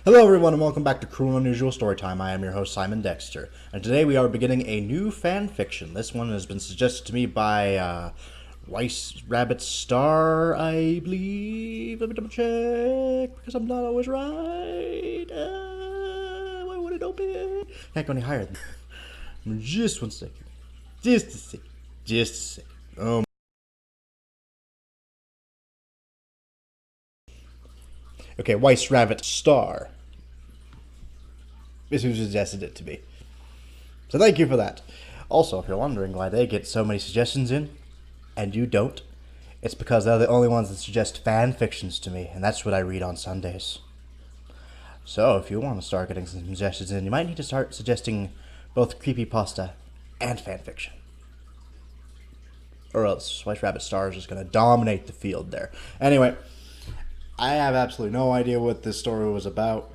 Hello everyone and welcome back to Cruel and Unusual Storytime. I am your host Simon Dexter, and today we are beginning a new fan fiction. This one has been suggested to me by Weiss Rabbit Star, I believe. Let me double check because I'm not always right. Why would it open? Can't go any higher than that. Just one second. Just a second. Just a second. Okay, Weiss Rabbit Star is who suggested it to be. So thank you for that. Also, if you're wondering why they get so many suggestions in, and you don't, it's because they're the only ones that suggest fan fictions to me, and that's what I read on Sundays. So if you want to start getting some suggestions in, you might need to start suggesting both creepypasta and fan fiction. Or else Weiss Rabbit Star is just going to dominate the field there. Anyway, I have absolutely no idea what this story was about.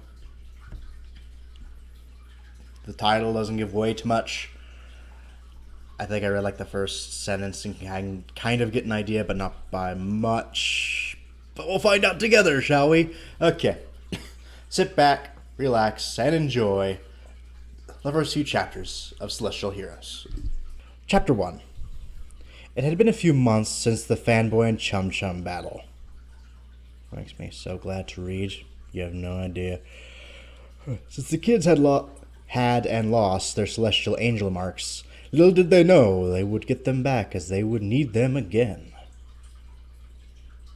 The title doesn't give way too much. I think I read like the first sentence and can kind of get an idea, but not by much. But we'll find out together, shall we? Okay. Sit back, relax, and enjoy the first few chapters of Celestial Heroes. Chapter 1. It had been a few months since the Fanboy and Chum Chum battle. Makes me so glad to read. You have no idea. Since the kids had and lost their celestial angel marks, little did they know they would get them back, as they would need them again.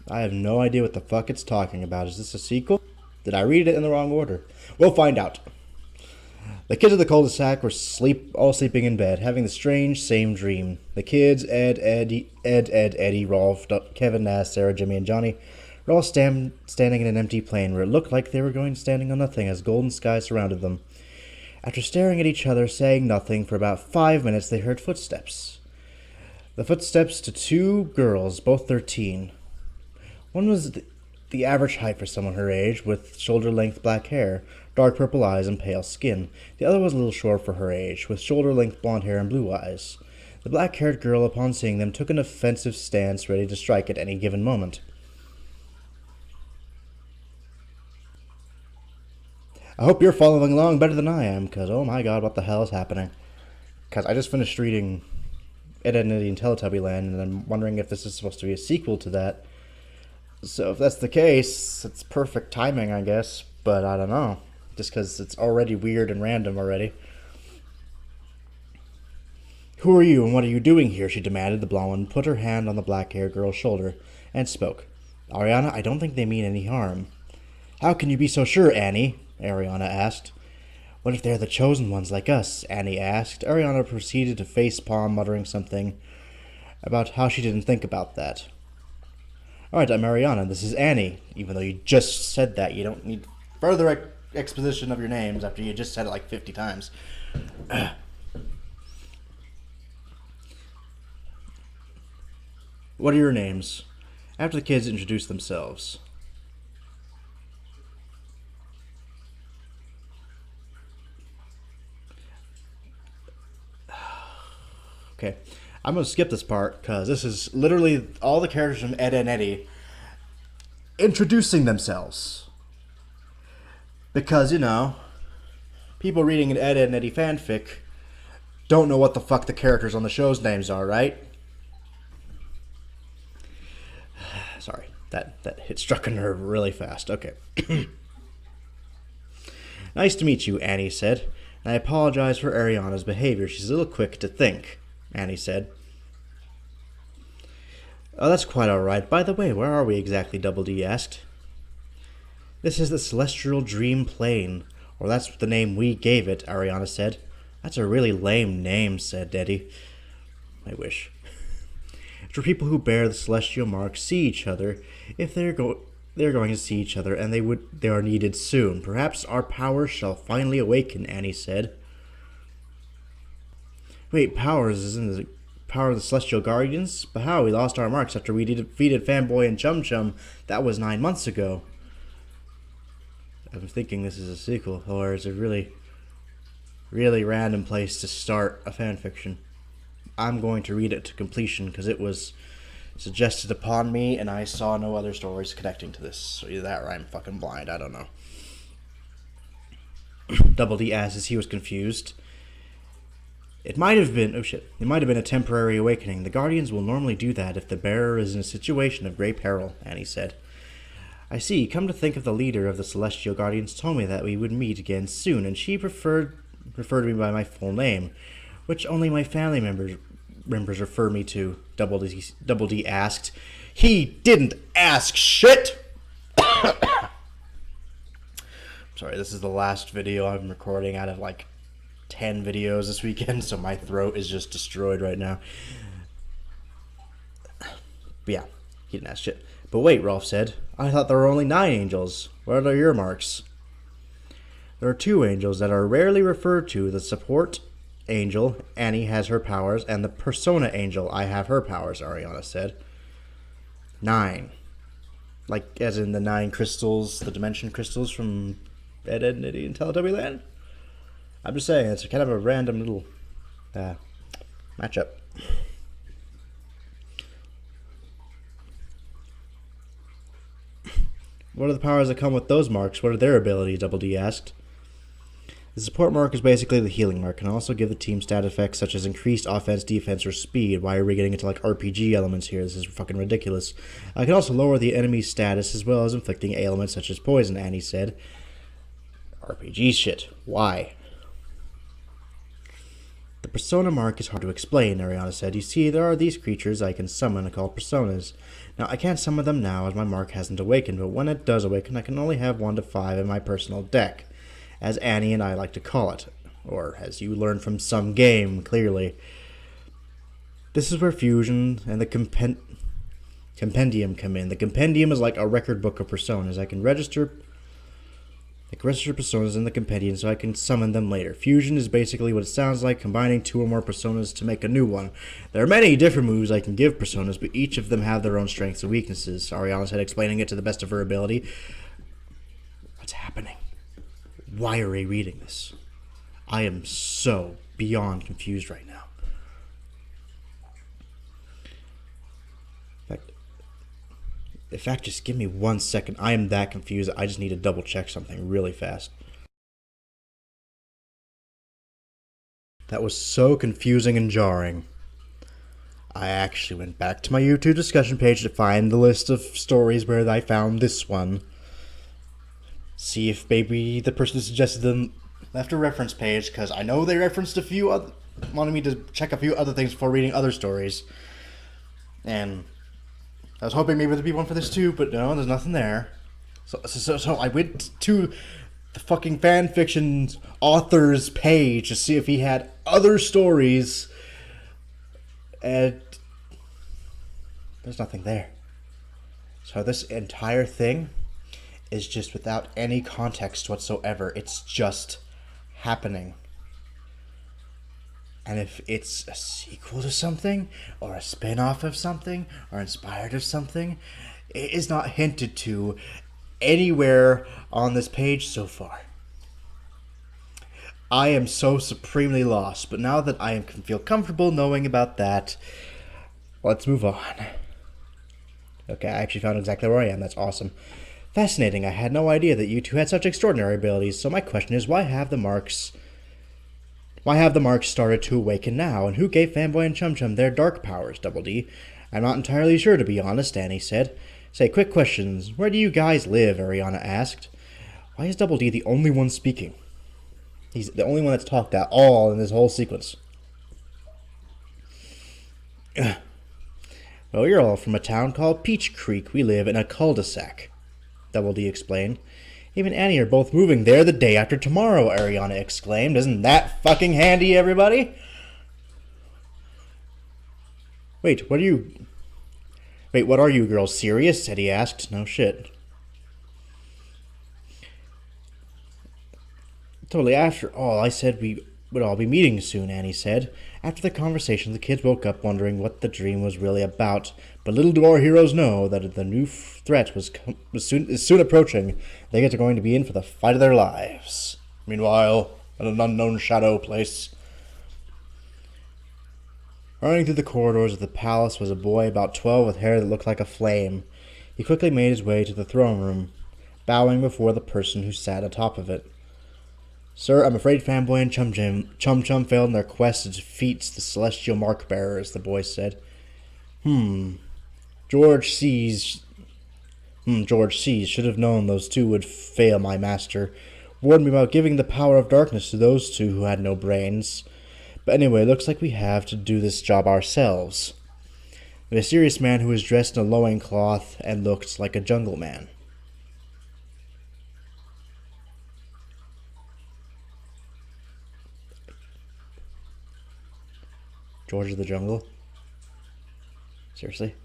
I have no idea what the fuck it's talking about. Is this a sequel? Did I read it in the wrong order? We'll find out. The kids of the cul-de-sac were all sleeping in bed, having the strange same dream. The kids, Ed, Eddie, Rolf, Kevin, Nass, Sarah, Jimmy, and Johnny, were all standing in an empty plain where it looked like they were standing on nothing as golden sky surrounded them. After staring at each other, saying nothing, for about 5 minutes they heard footsteps. The footsteps to two girls, both 13. One was the average height for someone her age, with shoulder-length black hair, dark purple eyes, and pale skin. The other was a little short for her age, with shoulder-length blonde hair and blue eyes. The black-haired girl, upon seeing them, took an offensive stance, ready to strike at any given moment. I hope you're following along better than I am, because oh my god, what the hell is happening? Because I just finished reading Ed, Edd n Eddy in Teletubby Land, and I'm wondering if this is supposed to be a sequel to that. So if that's the case, it's perfect timing, I guess, but I don't know. Just because it's already weird and random already. Who are you, and what are you doing here? She demanded. The blonde one put her hand on the black-haired girl's shoulder and spoke. Ariana, I don't think they mean any harm. How can you be so sure, Annie? Ariana asked. What if they're the chosen ones like us? Annie asked. Ariana proceeded to facepalm, muttering something about how she didn't think about that. Alright, I'm Ariana. This is Annie. Even though you just said that, you don't need further exposition of your names after you just said it like 50 times. What are your names? After the kids introduced themselves. Okay, I'm going to skip this part because this is literally all the characters from Ed, Edd n Eddy introducing themselves. Because, you know, people reading an Ed, Edd n Eddy fanfic don't know what the fuck the characters on the show's names are, right? Sorry, that hit struck a nerve really fast. Okay. Nice to meet you, Annie said. And I apologize for Ariana's behavior. She's a little quick to think, Annie said. Oh, that's quite all right. By the way, where are we exactly? Double D asked. This is the Celestial Dream Plane, or that's the name we gave it, Ariana said. That's a really lame name, said Eddie. I wish. It's for people who bear the celestial mark see each other, if they're going to see each other, and they are needed soon. Perhaps our powers shall finally awaken, Annie said. Wait, powers isn't the power of the Celestial Guardians? But how? We lost our marks after we defeated Fanboy and Chum Chum. That was 9 months ago. I'm thinking this is a sequel, or is it really, really random place to start a fanfiction. I'm going to read it to completion because it was suggested upon me, and I saw no other stories connecting to this. So either that or I'm fucking blind. I don't know. Double D asked as he was confused. It might have been a temporary awakening. The Guardians will normally do that if the bearer is in a situation of great peril, Annie said. I see. Come to think of the leader of the Celestial Guardians told me that we would meet again soon, and she referred to me by my full name, which only my family members refer me to, Double D asked. He didn't ask shit! Sorry, this is the last video I'm recording out of like 10 videos this weekend, so my throat is just destroyed right now. But yeah, he didn't ask shit. But wait, Rolf said. I thought there were only 9 angels. What are your marks? There are 2 angels that are rarely referred to. The support angel, Annie, has her powers, and the persona angel, I have her powers, Ariana said. 9. Like, as in the 9 crystals, the dimension crystals from Ed, Edd n Eddy and Teletubby Land? I'm just saying, it's kind of a random little matchup. What are the powers that come with those marks? What are their abilities? Double D asked. The support mark is basically the healing mark, and also give the team stat effects such as increased offense, defense, or speed. Why are we getting into like RPG elements here? This is fucking ridiculous. I can also lower the enemy's status as well as inflicting ailments such as poison, Annie said. RPG shit. Why? The persona mark is hard to explain, Ariana said. You see, there are these creatures I can summon called personas. Now, I can't summon them now as my mark hasn't awakened, but when it does awaken, I can only have 1 to 5 in my personal deck, as Annie and I like to call it, or as you learned from some game, clearly. This is where fusion and the compendium come in. The compendium is like a record book of personas. I can register personas in the compendium so I can summon them later. Fusion is basically what it sounds like, combining 2 or more personas to make a new one. There are many different moves I can give personas, but each of them have their own strengths and weaknesses, Ariana said, explaining it to the best of her ability. What's happening? Why are we reading this? I am so beyond confused right now. In fact, just give me 1 second. I am that confused. I just need to double check something really fast. That was so confusing and jarring. I actually went back to my YouTube discussion page to find the list of stories where I found this one. See if maybe the person who suggested them left a reference page, because I know they referenced a few other... wanted me to check a few other things before reading other stories. And I was hoping maybe there'd be one for this too, but no, there's nothing there. So I went to the fucking fanfiction's author's page to see if he had other stories, and there's nothing there. So this entire thing is just without any context whatsoever. It's just happening. And if it's a sequel to something, or a spin-off of something, or inspired of something, it is not hinted to anywhere on this page so far. I am so supremely lost, but now that I can feel comfortable knowing about that, let's move on. Okay, I actually found exactly where I am. That's awesome. Fascinating. I had no idea that you two had such extraordinary abilities, so my question is, why have the marks started to awaken now, and who gave Fanboy and Chum Chum their dark powers, Double D? I'm not entirely sure, to be honest, Annie said. Say, quick questions. Where do you guys live? Ariana asked. Why is Double D the only one speaking? He's the only one that's talked at all in this whole sequence. Well, you're all from a town called Peach Creek. We live in a cul-de-sac, Double D explained. Even Annie are both moving there the day after tomorrow, Ariana exclaimed. Isn't that fucking handy, everybody? Wait, what are you girls, serious? Eddie asked. No shit. Totally, after all, I said we would all be meeting soon, Annie said. After the conversation, the kids woke up wondering what the dream was really about. But little do our heroes know that the new threat is soon approaching. They are going to be in for the fight of their lives. Meanwhile, in an unknown shadow place. Running through the corridors of the palace was a boy about 12 with hair that looked like a flame. He quickly made his way to the throne room, bowing before the person who sat atop of it. Sir, I'm afraid Fanboy and Chum Chum failed in their quest to defeat the celestial mark bearers, the boy said. George sees. George sees. Should have known those two would fail, my master. Warned me about giving the power of darkness to those two who had no brains. But anyway, looks like we have to do this job ourselves. A mysterious man who was dressed in a loincloth and looked like a jungle man. George of the Jungle? Seriously?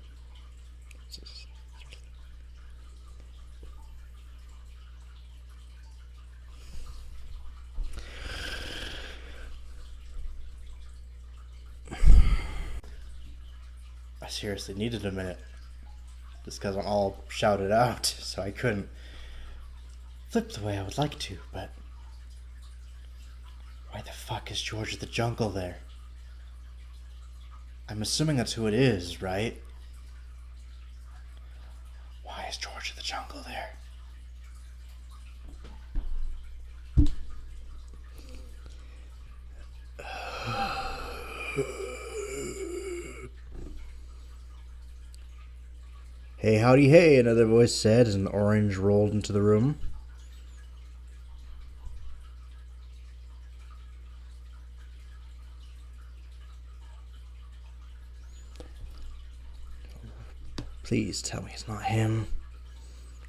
I seriously needed a minute. Just because I'm all shouted out, so I couldn't flip the way I would like to, but... Why the fuck is George of the Jungle there? I'm assuming that's who it is, right? Why is George of the Jungle there? Hey, howdy, hey, another voice said as an orange rolled into the room. Please tell me it's not him.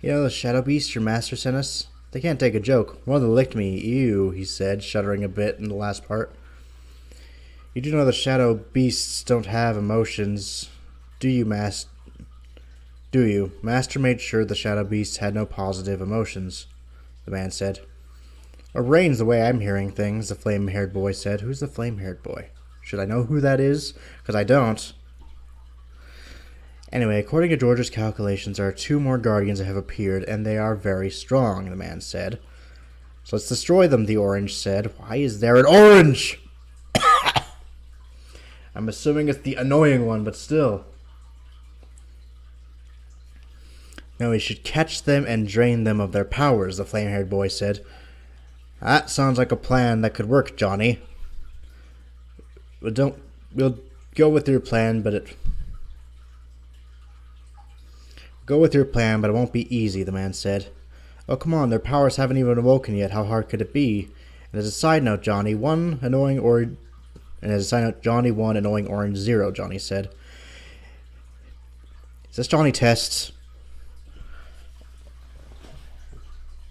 You know the shadow beast your master sent us? They can't take a joke. One of them licked me. Ew, he said, shuddering a bit in the last part. You do know the shadow beasts don't have emotions, do you, Master? Do you? Master made sure the shadow beasts had no positive emotions, the man said. Or brains the way I'm hearing things, the flame-haired boy said. Who's the flame-haired boy? Should I know who that is? Because I don't. Anyway, according to George's calculations, there are 2 more guardians that have appeared, and they are very strong, the man said. So let's destroy them, the orange said. Why is there an orange? I'm assuming it's the annoying one, but still. No, we should catch them and drain them of their powers, the flame-haired boy said. That sounds like a plan that could work, Johnny. We'll go with your plan, but it won't be easy, the man said. Oh, come on, their powers haven't even awoken yet. How hard could it be? And as a side note, Johnny, one annoying orange 0, Johnny said. Is this Johnny Tests?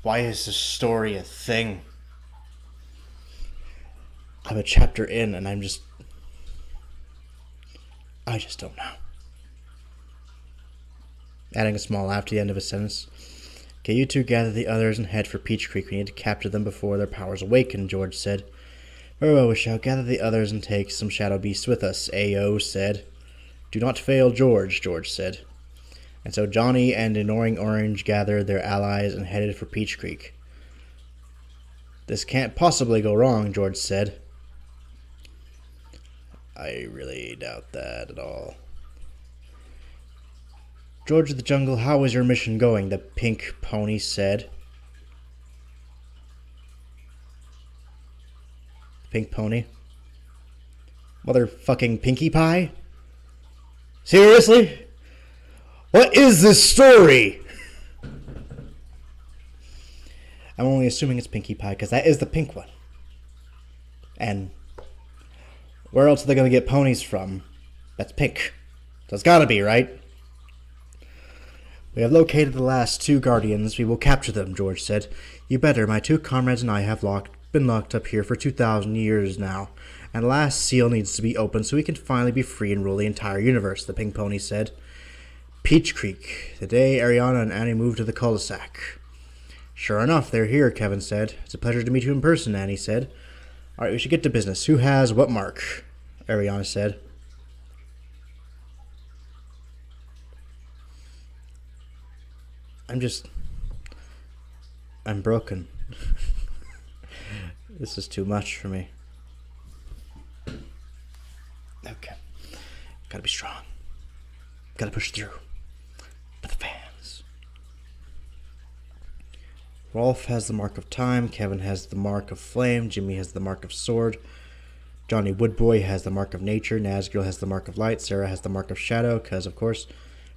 Why is this story a thing? I'm a chapter in and I just don't know. Adding a small laugh to the end of his sentence. Okay, you two gather the others and head for Peach Creek. We need to capture them before their powers awaken, George said. Very well, we shall gather the others and take some shadow beasts with us, A.O. said. Do not fail, George, George said. And so Johnny and Annoying Orange gathered their allies and headed for Peach Creek. This can't possibly go wrong, George said. I really doubt that at all. George of the Jungle, how is your mission going? The pink pony said. Pink pony? Motherfucking Pinkie Pie? Seriously? What is this story? I'm only assuming it's Pinkie Pie because that is the pink one. And where else are they going to get ponies from? That's pink. So it's got to be, right? We have located the last 2 guardians. We will capture them, George said. You better. My 2 comrades and I have been locked up here for 2,000 years now. And the last seal needs to be opened so we can finally be free and rule the entire universe, the pink pony said. Peach Creek, the day Ariana and Annie moved to the cul-de-sac. Sure enough, they're here, Kevin said. It's a pleasure to meet you in person, Annie said. All right, we should get to business. Who has what mark? Ariana said. I'm broken. This is too much for me. Okay. Gotta be strong. Gotta push through. For the fans. Rolf has the mark of time, Kevin has the mark of flame, Jimmy has the mark of sword, Johnny Woodboy has the mark of nature, Nazgirl has the mark of light, Sarah has the mark of shadow, because of course,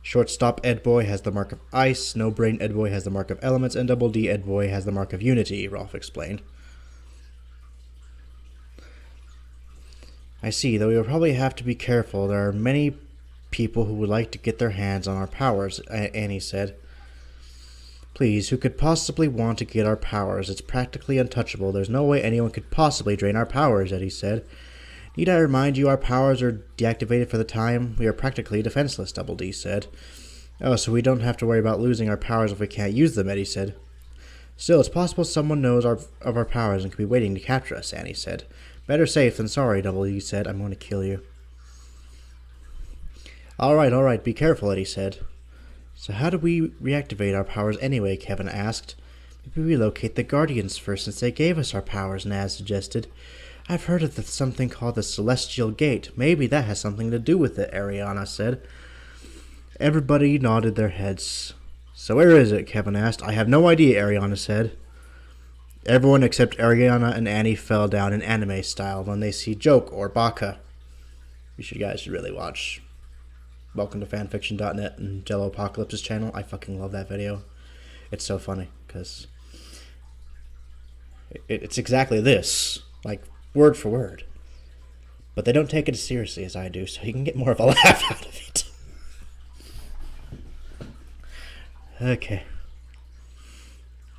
Shortstop Edboy has the mark of ice, Snowbrain Edboy has the mark of elements, and Double D Edboy has the mark of unity, Rolf explained. I see, though we will probably have to be careful. There are many people who would like to get their hands on our powers, Annie said. Please, who could possibly want to get our powers? It's practically untouchable. There's no way anyone could possibly drain our powers, Eddie said. Need I remind you our powers are deactivated for the time? We are practically defenseless, Double D said. Oh, so we don't have to worry about losing our powers if we can't use them, Eddie said. Still, it's possible someone knows of our powers and could be waiting to capture us, Annie said. Better safe than sorry, Double D said. I'm going to kill you. All right, be careful, Eddie said. So how do we reactivate our powers anyway, Kevin asked. Maybe we locate the Guardians first since they gave us our powers, Naz suggested. I've heard of something called the Celestial Gate. Maybe that has something to do with it, Ariana said. Everybody nodded their heads. So where is it, Kevin asked. I have no idea, Ariana said. Everyone except Ariana and Annie fell down in anime style when they see Joke or Baka. You guys should really watch Welcome to Fanfiction.net and Jello Apocalypse's channel. I fucking love that video. It's so funny, because it's exactly this, like, word for word. But they don't take it as seriously as I do, so you can get more of a laugh out of it. Okay.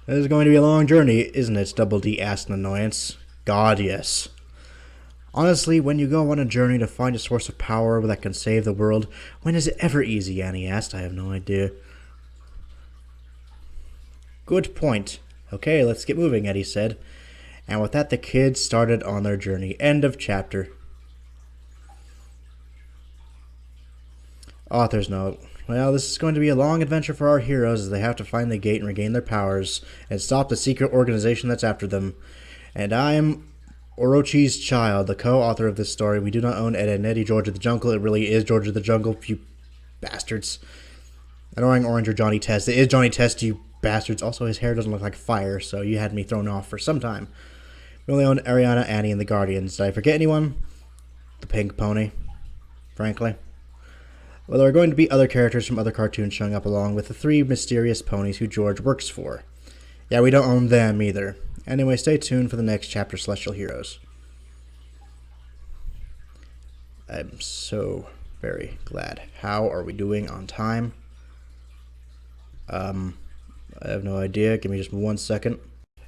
This is going to be a long journey, isn't it? Double D asked in annoyance. God, yes. Honestly, when you go on a journey to find a source of power that can save the world, when is it ever easy, Annie asked. I have no idea. Good point. Okay, let's get moving, Eddie said. And with that, the kids started on their journey. End of chapter. Author's note. Well, this is going to be a long adventure for our heroes as they have to find the gate and regain their powers and stop the secret organization that's after them. And I'm Orochi's child, the co-author of this story. We do not own Ed, Edd n Eddy, George of the Jungle. It really is George of the Jungle, you bastards. Annoying Orange or Johnny Test. It is Johnny Test, you bastards. Also, his hair doesn't look like fire, so you had me thrown off for some time. We only own Ariana, Annie, and the Guardians. Did I forget anyone? The pink pony, frankly. Well, there are going to be other characters from other cartoons showing up along with the 3 mysterious ponies who George works for. Yeah, we don't own them either. Anyway, stay tuned for the next chapter, Celestial Heroes. I'm so very glad. How are we doing on time? I have no idea. Give me just 1 second.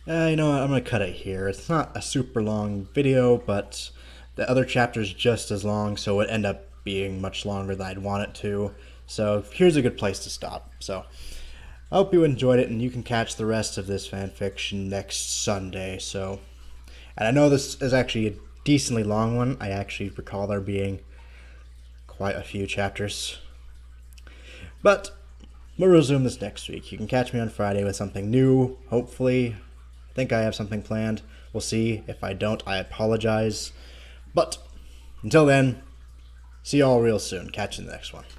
You know what? I'm going to cut it here. It's not a super long video, but the other chapter's just as long, so it ended up being much longer than I'd want it to. So here's a good place to stop. So I hope you enjoyed it, and you can catch the rest of this fanfiction next Sunday. So, and I know this is actually a decently long one. I actually recall there being quite a few chapters. But we'll resume this next week. You can catch me on Friday with something new, hopefully. I think I have something planned. We'll see. If I don't, I apologize. But until then, see y'all real soon. Catch you in the next one.